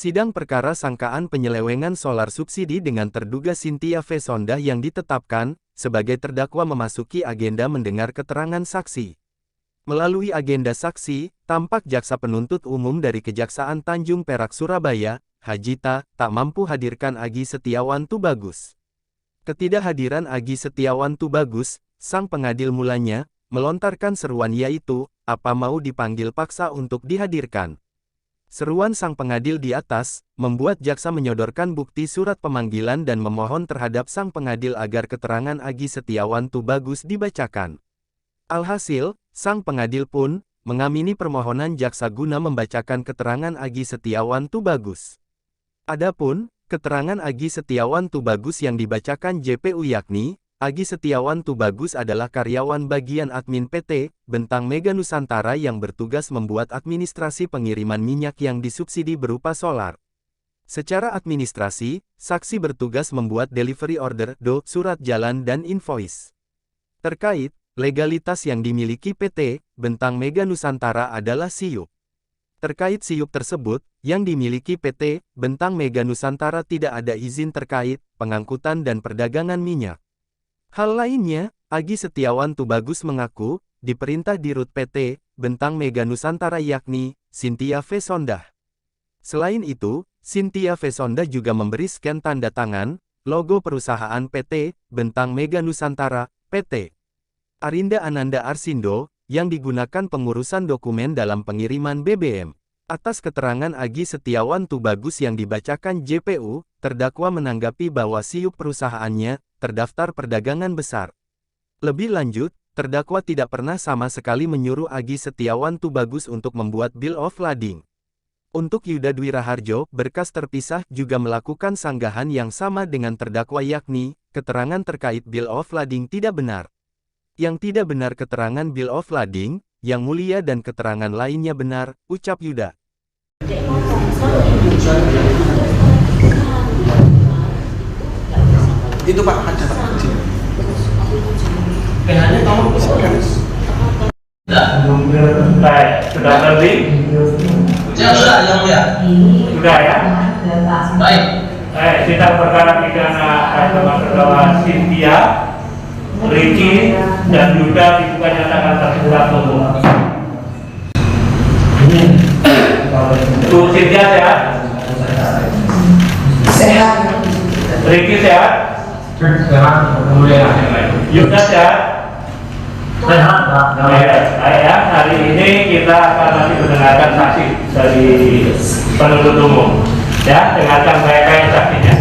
Sidang perkara sangkaan penyelewengan solar subsidi dengan terduga Cynthia V. Sondah yang ditetapkan sebagai terdakwa memasuki agenda mendengar keterangan saksi. Melalui agenda saksi, tampak jaksa penuntut umum dari Kejaksaan Tanjung Perak Surabaya, Hajita, tak mampu hadirkan Agi Setiawan Tubagus. Ketidakhadiran Agi Setiawan Tubagus, sang pengadil mulanya, melontarkan seruan yaitu, apa mau dipanggil paksa untuk dihadirkan. Seruan sang pengadil di atas, membuat jaksa menyodorkan bukti surat pemanggilan dan memohon terhadap sang pengadil agar keterangan Agi Setiawan Tubagus dibacakan. Alhasil, sang pengadil pun mengamini permohonan jaksa guna membacakan keterangan Agi Setiawan Tubagus. Adapun, keterangan Agi Setiawan Tubagus yang dibacakan JPU yakni, Agi Setiawan Tubagus adalah karyawan bagian admin PT Bentang Mega Nusantara yang bertugas membuat administrasi pengiriman minyak yang disubsidi berupa solar. Secara administrasi, saksi bertugas membuat delivery order, surat jalan dan invoice. Terkait legalitas yang dimiliki PT Bentang Mega Nusantara adalah SIUP. Terkait SIUP tersebut, yang dimiliki PT Bentang Mega Nusantara tidak ada izin terkait pengangkutan dan perdagangan minyak. Hal lainnya, Agi Setiawan Tubagus mengaku, diperintah Dirut PT Bentang Mega Nusantara yakni, Cynthia V. Sondah. Selain itu, Cynthia V. Sondah juga memberi scan tanda tangan, logo perusahaan PT Bentang Mega Nusantara, PT Arinda Ananda Arsindo, yang digunakan pengurusan dokumen dalam pengiriman BBM. Atas keterangan Agi Setiawan Tubagus yang dibacakan JPU, terdakwa menanggapi bahwa SIUP perusahaannya terdaftar perdagangan besar. Lebih lanjut, terdakwa tidak pernah sama sekali menyuruh Agi Setiawan Tubagus untuk membuat bill of lading. Untuk Yuda Dwi Raharjo, berkas terpisah juga melakukan sanggahan yang sama dengan terdakwa yakni, keterangan terkait bill of lading tidak benar. Yang tidak benar keterangan bill of lading, yang mulia dan keterangan lainnya benar, ucap Yuda. Itu Pak, ada Pak. PH-nya kamu Baik, sudah berarti? sudah yang mulia. Sudah ya? Baik. Sidang perkara pidana agama terdakwa Cynthia, Ricky, dan Yuda dibuka nyatakan terbuka umum. Bu Cynthia sehat? Sehat. Ricky sehat? Sehat, mulia. Yuda sehat? Sehat, Pak. Baik ya, hari ini kita akan nanti mendengarkan saksi dari penuntut umum. Ya, dengarkan baik-baik saksinya.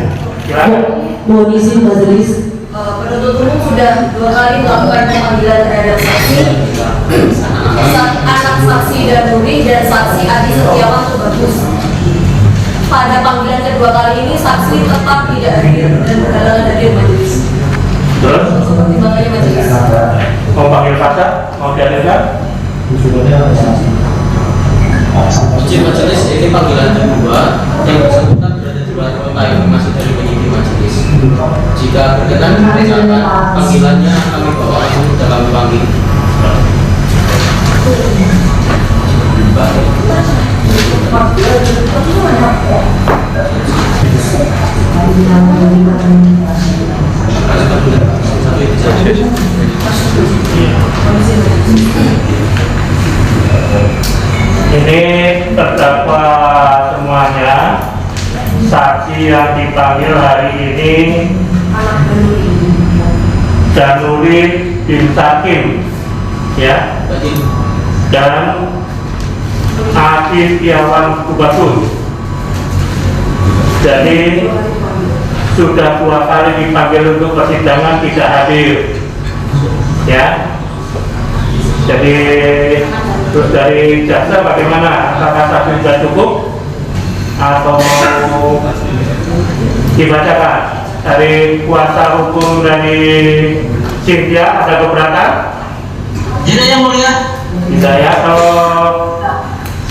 Silakan. Mohon izin majelis. Penuntut umum sudah 2 kali melakukan pemanggilan terhadap saksi, anak saksi Danuri dan saksi Adi Setiawan Tubagus. Pada panggilan kedua kali ini saksi tetap tidak hadir dan berhalangan hadir majelis. Terus? Makanya majelis. Mau panggil paksa? Mau dihadirkan? Izin majelis, ini panggilan kedua yang bersangkutan berada di luar kota informasi dari penyidik majelis. Jika berkenan, misalkan panggilannya kami bawa langsung sudah kami panggil. Ini terdakwa semuanya. Saksi yang dipanggil hari ini Danuri bin Sakim, ya, dan Agi Setiawan Tubagus. Jadi sudah 2 kali dipanggil untuk persidangan tidak hadir, ya. Jadi terus dari jaksa bagaimana? Apakah saksi sudah cukup atau mau dibacakan? Dari kuasa hukum dari Cynthia ada keberatan? Tidak yang mulia. Tidak ya. Kalau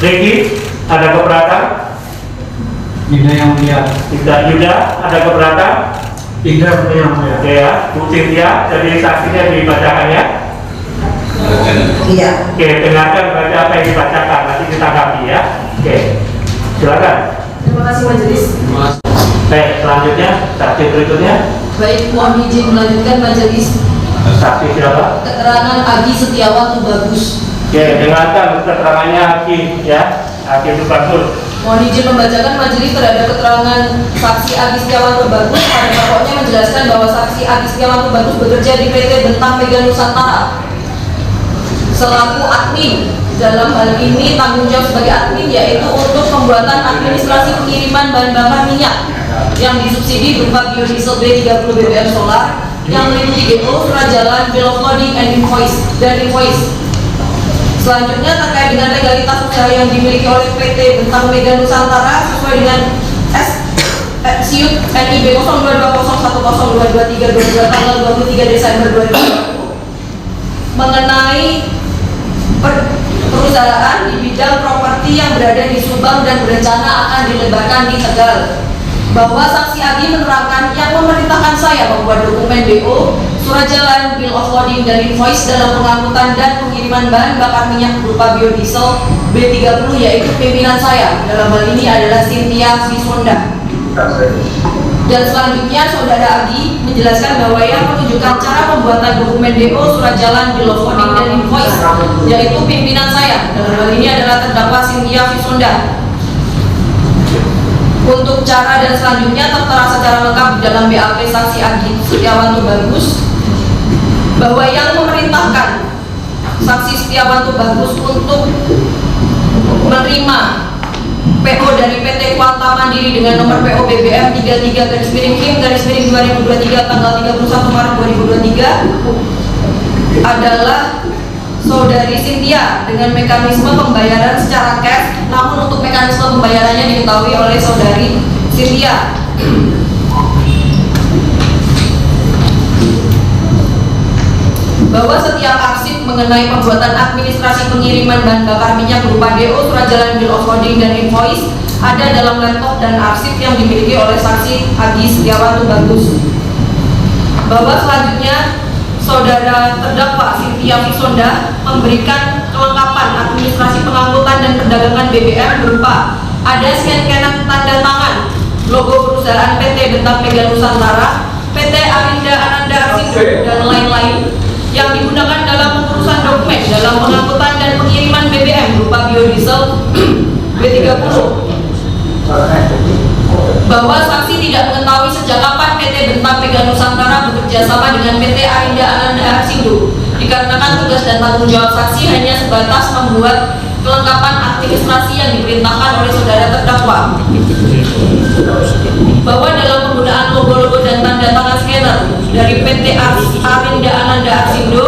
Ricky ada keberatan? Tidak yang mulia. Tidak. Yuda ada keberatan? Tidak yang mulia. Oke ya, Bu Cynthia, jadi saksinya dibacakan ya? Iya. Oke, dengarkan baca apa yang dibacakan, nanti kita tanggapi ya. Oke, silakan. Terima kasih majelis. Baik, selanjutnya saksi berikutnya. Baik, mohon izin melanjutkan majelis. Saksi siapa? Keterangan Agi Setiawan Tubagus. Oke, dengarkan keterangannya Aki ya. Aki Tubagus. Mohon izin membacakan majelis terhadap keterangan saksi Agi Setiawan Tubagus. Pada pokoknya menjelaskan bahwa saksi Agi Setiawan Tubagus bekerja di PT Bentang Mega Nusantara selaku admin. Dalam hal ini tanggung jawab sebagai admin yaitu untuk pembuatan administrasi pengiriman bahan bakar minyak yang disubsidi berupa biodiesel B30 BBM solar yang meliputi DO, surat jalan, bill of lading, and invoice. Selanjutnya terkait dengan legalitas usaha yang dimiliki oleh PT Bentang Mega Nusantara sesuai dengan SIUT NIB 022010222322 tanggal 23 Desember 2020 mengenai perusahaan di bidang properti yang berada di Subang dan berencana akan dilebarkan di Tegal. Bahwa saksi Agi menerangkan yang memerintahkan saya membuat dokumen DO, surat jalan, bill of lading, dan invoice dalam pengangkutan dan pengiriman bahan bakar minyak berupa biodiesel B30 yaitu pimpinan saya. Dalam hal ini adalah Cynthia Visonda. Dan selanjutnya saudara Agi menjelaskan bahwa yang menunjukkan cara pembuatan dokumen DO, surat jalan, bill of lading, dan invoice yaitu pimpinan saya. Dalam hal ini adalah terdakwa Cynthia Visonda. Untuk cara dan selanjutnya tertera secara lengkap di dalam BAP saksi Agi Setiawan Tubagus bahwa yang memerintahkan saksi Setiawan Tubagus untuk menerima PO dari PT Kuanta Mandiri dengan nomor PO BBM 33-Kim-2023 tanggal 31 Maret 2023 adalah saudari Cynthia dengan mekanisme pembayaran secara cash, namun untuk mekanisme pembayarannya diketahui oleh saudari Cynthia. Bahwa setiap arsip mengenai pembuatan administrasi pengiriman bahan bakar minyak berupa DO, surat jalan, bill of lading, dan invoice ada dalam laptop dan arsip yang dimiliki oleh saksi Agi Setiawan Tubagus. Bahwa selanjutnya saudara terdakwa Cynthia Visonda memberikan kelengkapan administrasi pengangkutan dan perdagangan BBM berupa ada scan-scanan tanda tangan, logo perusahaan PT Bentang Mega Nusantara, PT Arinda Ananda Arsindo, dan lain-lain yang digunakan dalam pengurusan dokumen dalam pengangkutan dan pengiriman BBM berupa biodiesel B30. Bahwa saksi tidak mengetahui sejak kapan PT Bentang Mega Nusantara bekerja sama dengan PT Arinda Ananda Arsindo, dikarenakan tugas dan tanggung jawab saksi hanya sebatas membuat kelengkapan administrasi yang diperintahkan oleh saudara terdakwa. Bahwa dalam penggunaan logo-logo dan tanda tangan scanner dari PT Arinda Ananda Arsindo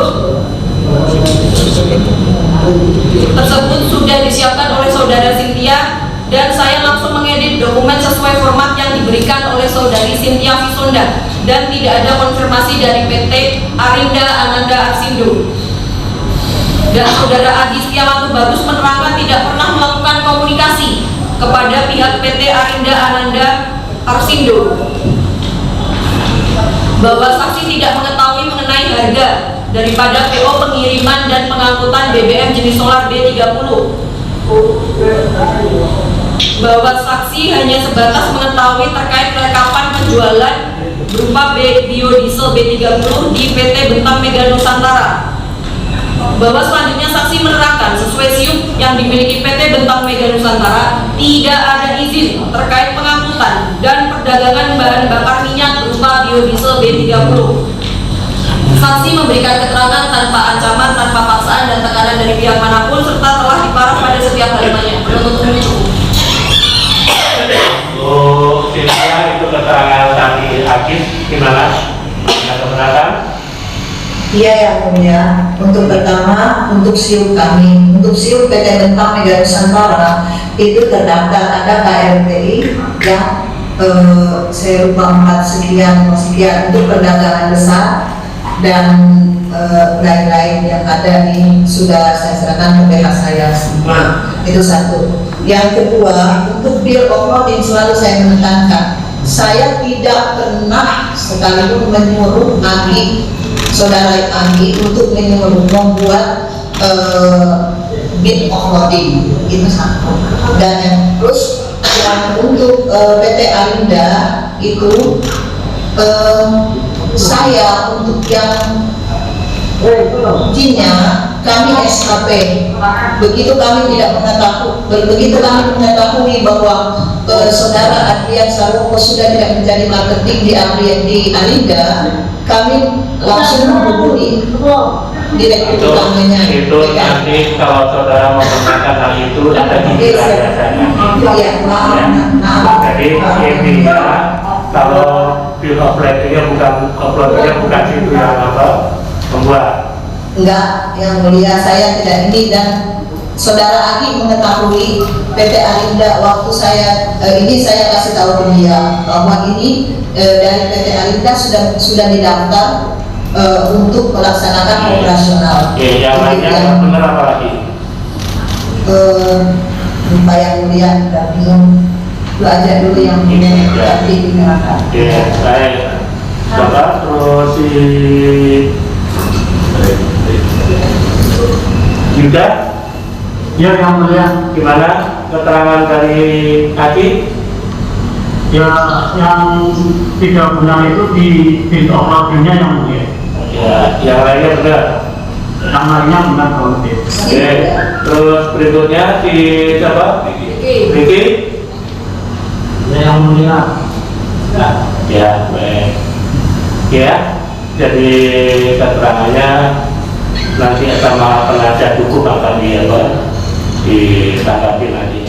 tersebut sudah disiapkan oleh saudara Cynthia, dan saya langsung mengedit dokumen sesuai format yang diberikan oleh saudari Cynthia Visonda dan tidak ada konfirmasi dari PT Arinda Ananda Arsindo. Dan saudara Agi Setiawan Tubagus menerangkan tidak pernah melakukan komunikasi kepada pihak PT Arinda Ananda Arsindo. Bahwa saksi tidak mengetahui mengenai harga daripada PO pengiriman dan pengangkutan BBM jenis solar B30. Bahwa saksi hanya sebatas mengetahui terkait kelengkapan penjualan berupa biodiesel B30 di PT Bentang Mega Nusantara. Bahwa selanjutnya saksi menerangkan sesuai SIUP yang dimiliki PT Bentang Mega Nusantara tidak ada izin terkait pengangkutan dan perdagangan bahan bakar minyak berupa biodiesel B30. Saksi memberikan keterangan tanpa ancaman, tanpa paksaan dan tekanan dari pihak manapun serta telah diparaf pada setiap halamannya. Penuntut umum cukup. Cynthia, itu keterangan saksi Agi gimana? Ada keberatan? Iya yang mulia. Untuk pertama, untuk SIUP kami, untuk SIUP PT Bentang Mega Nusantara itu terdaftar ada KRTI yang saya lupa 4 sekian untuk perdagangan besar dan lain-lain yang ada ini sudah saya serahkan ke pihak saya semua. Itu satu. Yang kedua, untuk bill of lading selalu saya menekankan, saya tidak pernah sekalipun menyuruh Agi, saudara Agi untuk menyuruh membuat bill of lading. Itu satu. Dan yang terus yang untuk PT Alinda itu saya untuk yang izinnya kami SKP. Begitu kami mengetahui bahwa saudara Adrian Saroko sudah tidak menjadi marketing di Alinda, kami langsung menghubungi direktur utamanya. Itu nanti kalau saudara mau mengatakan hal itu ada di biasanya. Iya, maaf. Jadi intinya kalau bill of lading-nya bukan situ yang membuat. Enggak, yang mulia, saya tidak ini, dan saudara Agi mengetahui PT Alinda waktu saya saya kasih tahu ke dia bahwa ini dari PT Alinda sudah didaftar untuk melaksanakan operasional. Oke, yang lainnya benar apa lagi? Lupa yang mulia, dan bingung. Lu aja dulu yang mulia tapi dikenakan. Oke, baik. Bapak terus si Yuda, Ya yang mulia. gimana keterangan dari Aki? Ya yang tidak benar itu di bill of lading-nya yang mulia. Ya, yang lainnya benar. Yang lainnya benar Pak. Oke, terus berikutnya si siapa? Ricky. Ya yang mulia. Ya, baik. Ya, jadi keterangannya nanti sama penasihat hukum akan ditanggapi nanti.